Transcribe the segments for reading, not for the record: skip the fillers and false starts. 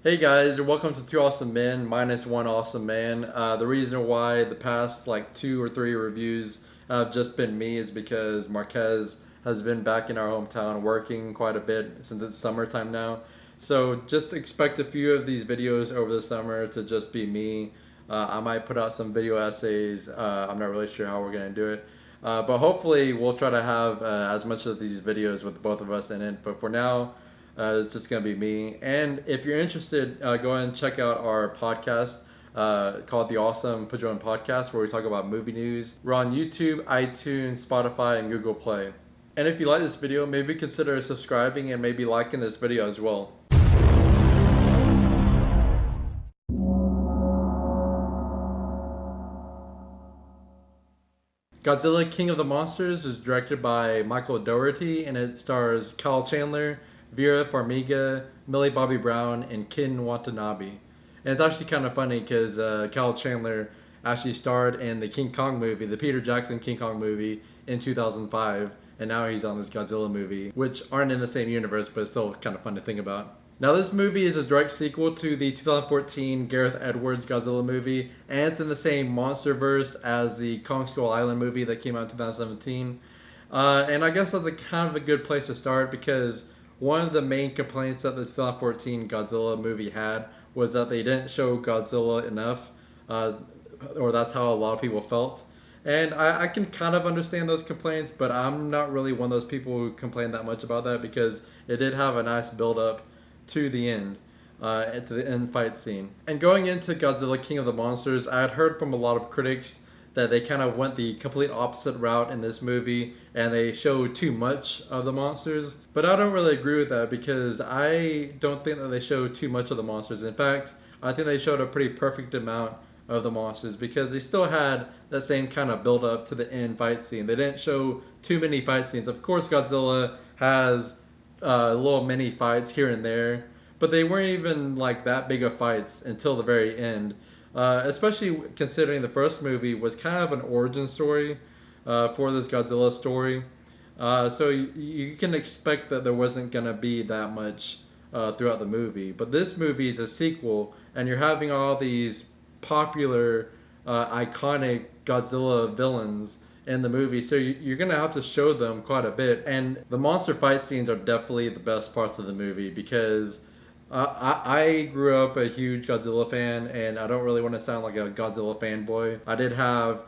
Hey guys, welcome to Two Awesome Men minus one awesome man. The reason why the past like two or three reviews have just been me is because Marquez has been back in our hometown working quite a bit since it's summertime now. So just expect a few of these videos over the summer to just be me. I might put out some video essays. I'm not really sure how we're gonna do it, but hopefully we'll try to have as much of these videos with both of us in it. But for now. It's just going to be me. And if you're interested, go ahead and check out our podcast called The Awesome Padron Podcast, where we talk about movie news. We're on YouTube, iTunes, Spotify, and Google Play. And if you like this video, maybe consider subscribing and maybe liking this video as well. Godzilla King of the Monsters is directed by Michael Dougherty and it stars Kyle Chandler, Vera Farmiga, Millie Bobby Brown, and Ken Watanabe. And it's actually kind of funny because Kyle Chandler actually starred in the King Kong movie, the Peter Jackson King Kong movie in 2005, and now he's on this Godzilla movie, which aren't in the same universe, but it's still kind of fun to think about. Now, this movie is a direct sequel to the 2014 Gareth Edwards Godzilla movie, and it's in the same monster verse as the Kong Skull Island movie that came out in 2017. And I guess that's a kind of a good place to start because one of the main complaints that the 2014 Godzilla movie had was that they didn't show Godzilla enough, or that's how a lot of people felt. And I can kind of understand those complaints, but I'm not really one of those people who complain that much about that because it did have a nice build up to the end, to the end fight scene. And going into Godzilla King of the Monsters, I had heard from a lot of critics that they kind of went the complete opposite route in this movie and they showed too much of the monsters. But I don't really agree with that because I don't think that they showed too much of the monsters. In fact, I think they showed a pretty perfect amount of the monsters because they still had that same kind of build up to the end fight scene. They didn't show too many fight scenes. Of course, Godzilla has little mini fights here and there, but they weren't even like that big of fights until the very end. Especially considering the first movie was kind of an origin story for this Godzilla story. So you can expect that there wasn't going to be that much throughout the movie. But this movie is a sequel, and you're having all these popular, iconic Godzilla villains in the movie. So you're going to have to show them quite a bit. And the monster fight scenes are definitely the best parts of the movie because I grew up a huge Godzilla fan, and I don't really want to sound like a Godzilla fanboy. I did have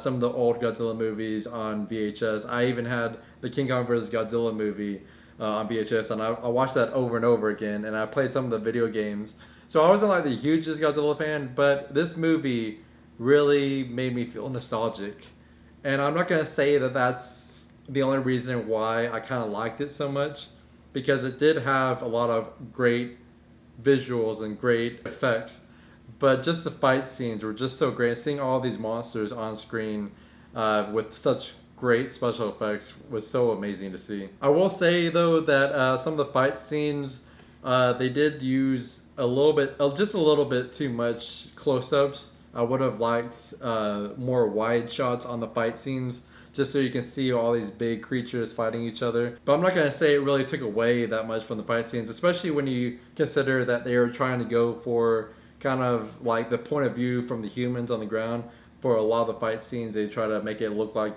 some of the old Godzilla movies on VHS. I even had the King Kong vs. Godzilla movie on VHS, and I watched that over and over again, and I played some of the video games. So I wasn't like the hugest Godzilla fan, but this movie really made me feel nostalgic. And I'm not going to say that that's the only reason why I kind of liked it so much, because it did have a lot of great visuals and great effects, but just the fight scenes were just so great. Seeing all these monsters on screen with such great special effects was so amazing to see. I will say though that some of the fight scenes they did use a little bit, just a little bit too much close-ups. I would have liked more wide shots on the fight scenes just so you can see all these big creatures fighting each other. But I'm not going to say it really took away that much from the fight scenes, especially when you consider that they were trying to go for kind of like the point of view from the humans on the ground. For a lot of the fight scenes, they try to make it look like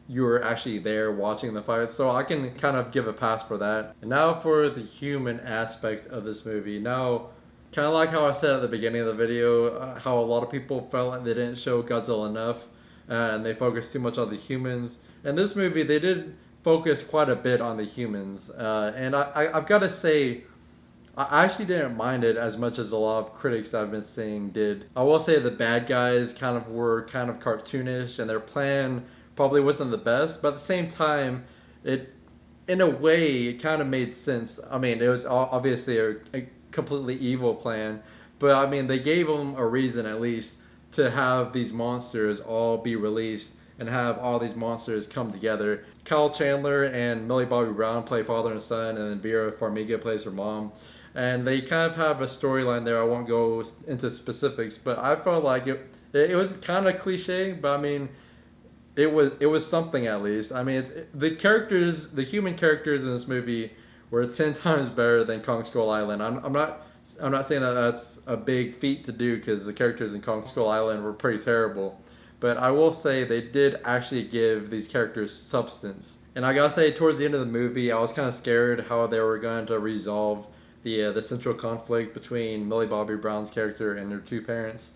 you were actually there watching the fight. So I can kind of give a pass for that. And now for the human aspect of this movie. Now, kind of like how I said at the beginning of the video, how a lot of people felt like they didn't show Godzilla enough and they focused too much on the humans. In this movie, they did focus quite a bit on the humans. And I've got to say, I actually didn't mind it as much as a lot of critics I've been seeing did. I will say the bad guys kind of were kind of cartoonish and their plan probably wasn't the best, but at the same time, it in a way it kind of made sense. I mean, it was obviously a completely evil plan, but I mean they gave them a reason at least to have these monsters all be released and have all these monsters come together. Kyle Chandler and Millie Bobby Brown play father and son, and then Vera Farmiga plays her mom. And they kind of have a storyline there. I won't go into specifics, but I felt like it was kind of cliche, but I mean, it was something at least. I mean, the characters, the human characters in this movie were 10 times better than Kong Skull Island. I'm not I'm not saying that that's a big feat to do because the characters in Kong Skull Island were pretty terrible, but I will say they did actually give these characters substance. And I gotta say, towards the end of the movie, I was kind of scared how they were going to resolve the central conflict between Millie Bobby Brown's character and her two parents.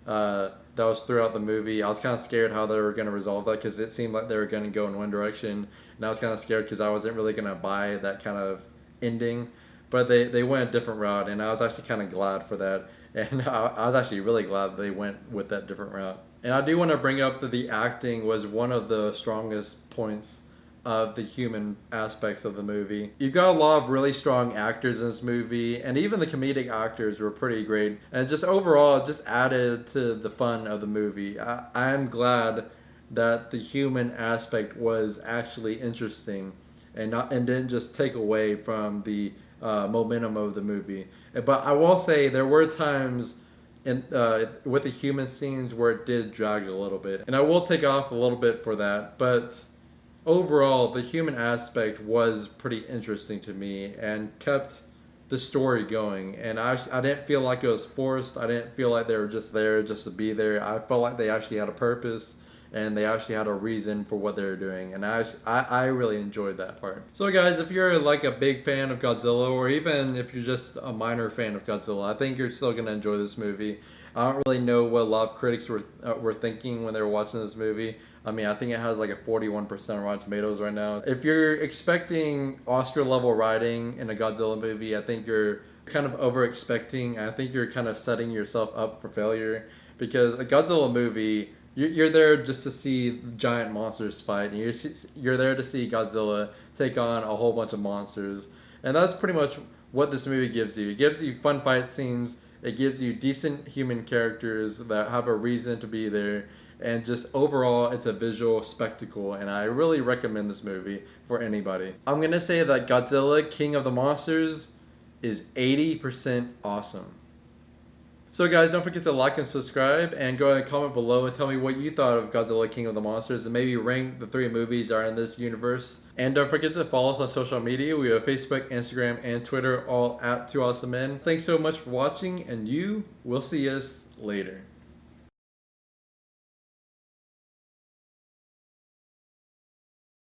That was throughout the movie. I was kind of scared how they were going to resolve that because it seemed like they were going to go in one direction, and I was kind of scared because I wasn't really going to buy that kind of ending. But they went a different route, and I was actually kind of glad for that. And I was actually really glad they went with that different route. And I do want to bring up that the acting was one of the strongest points of the human aspects of the movie. You've got a lot of really strong actors in this movie, and even the comedic actors were pretty great. And just overall, it just added to the fun of the movie. I'm glad that the human aspect was actually interesting and didn't just take away from the momentum of the movie. But I will say there were times with the human scenes where it did drag a little bit, and I will take off a little bit for that. But overall, the human aspect was pretty interesting to me and kept the story going. And I didn't feel like it was forced. I didn't feel like they were just there just to be there. I felt like they actually had a purpose and they actually had a reason for what they were doing. And I really enjoyed that part. So guys, if you're like a big fan of Godzilla, or even if you're just a minor fan of Godzilla, I think you're still going to enjoy this movie. I don't really know what a lot of critics were thinking when they were watching this movie. I mean, I think it has like a 41% Rotten Tomatoes right now. If you're expecting Oscar level writing in a Godzilla movie, I think you're kind of over expecting. I think you're kind of setting yourself up for failure, because a Godzilla movie, you're there just to see giant monsters fight, and you're there to see Godzilla take on a whole bunch of monsters. And that's pretty much what this movie gives you. It gives you fun fight scenes. It gives you decent human characters that have a reason to be there, and just overall, it's a visual spectacle, and I really recommend this movie for anybody. I'm going to say that Godzilla King of the Monsters is 80% awesome. So guys, don't forget to like and subscribe, and go ahead and comment below and tell me what you thought of Godzilla King of the Monsters, and maybe rank the 3 movies that are in this universe. And don't forget to follow us on social media. We have Facebook, Instagram, and Twitter, all at 2AwesomeMen. Thanks so much for watching, and you will see us later.